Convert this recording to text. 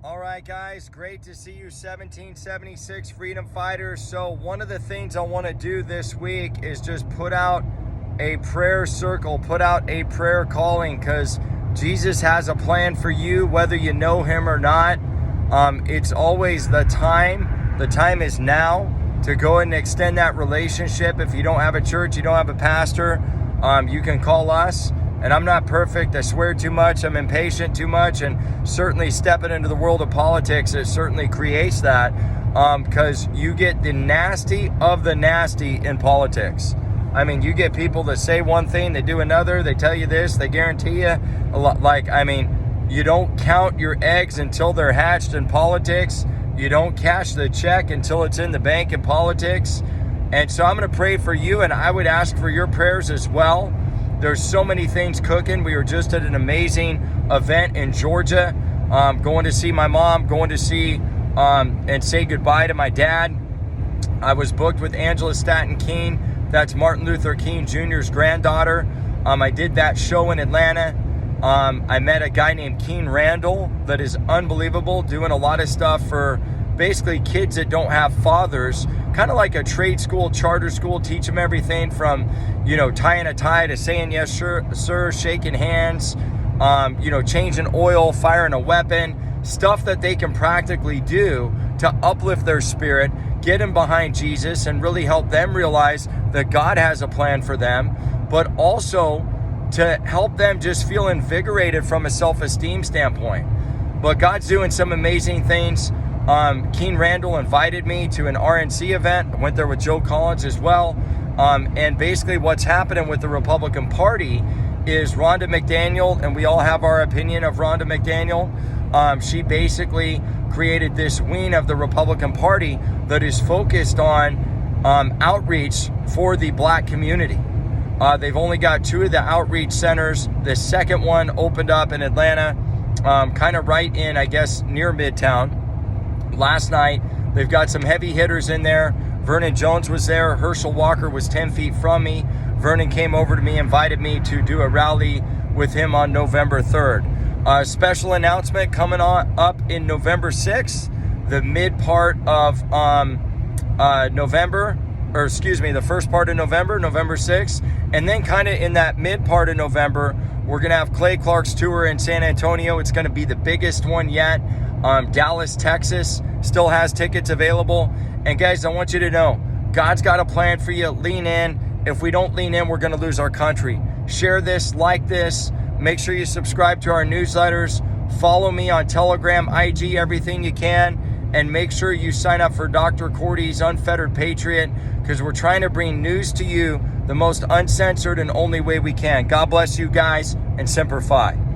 All right, guys, great to see you, 1776 Freedom Fighters. So one of the things I want to do this week is just put out a prayer circle, put out a prayer calling, because Jesus has a plan for you, whether you know him or not. It's always the time. The time is now to go ahead and extend that relationship. If you don't have a church, you don't have a pastor, you can call us. And I'm not perfect. I swear too much. I'm impatient too much. And certainly stepping into the world of politics, it certainly creates that, because you get the nasty of the nasty in politics. I mean, you get people that say one thing, they do another, they tell you this, they guarantee you a lot. You don't count your eggs until they're hatched in politics. You don't cash the check until it's in the bank in politics. And so I'm going to pray for you, and I would ask for your prayers as well. There's so many things cooking. We were just at an amazing event in Georgia, going to see my mom, going to see and say goodbye to my dad. I was booked with Angela Stanton King. That's Martin Luther King Jr.'s granddaughter. I did that show in Atlanta. I met a guy named Keen Randall that is unbelievable, doing a lot of stuff for basically kids that don't have fathers, kind of like a trade school, charter school, teach them everything from, tying a tie to saying yes, sir, shaking hands, changing oil, firing a weapon, stuff that they can practically do to uplift their spirit, get them behind Jesus, and really help them realize that God has a plan for them, but also to help them just feel invigorated from a self-esteem standpoint. But God's doing some amazing things. Keen Randall invited me to an RNC event. I went there with Joe Collins as well. And basically what's happening with the Republican Party is Rhonda McDaniel, and we all have our opinion of Rhonda McDaniel. She basically created this wing of the Republican Party that is focused on outreach for the black community. They've only got 2 of the outreach centers. The second one opened up in Atlanta, kind of right in, I guess, near Midtown. Last night, they've got some heavy hitters in there. Vernon Jones was there. Herschel Walker was 10 feet from me. Vernon came over to me, invited me to do a rally with him on November 3rd. Special announcement coming up in November 6th, the mid part of the first part of November, November 6th. And then kind of in that mid part of November, we're going to have Clay Clark's tour in San Antonio. It's going to be the biggest one yet. Dallas, Texas still has tickets available. And guys, I want you to know, God's got a plan for you. Lean in. If we don't lean in, we're going to lose our country. Share this, like this. Make sure you subscribe to our newsletters. Follow me on Telegram, IG, everything you can. And make sure you sign up for Dr. Cordie's Unfettered Patriot, because we're trying to bring news to you the most uncensored and only way we can. God bless you guys, and Semper Fi.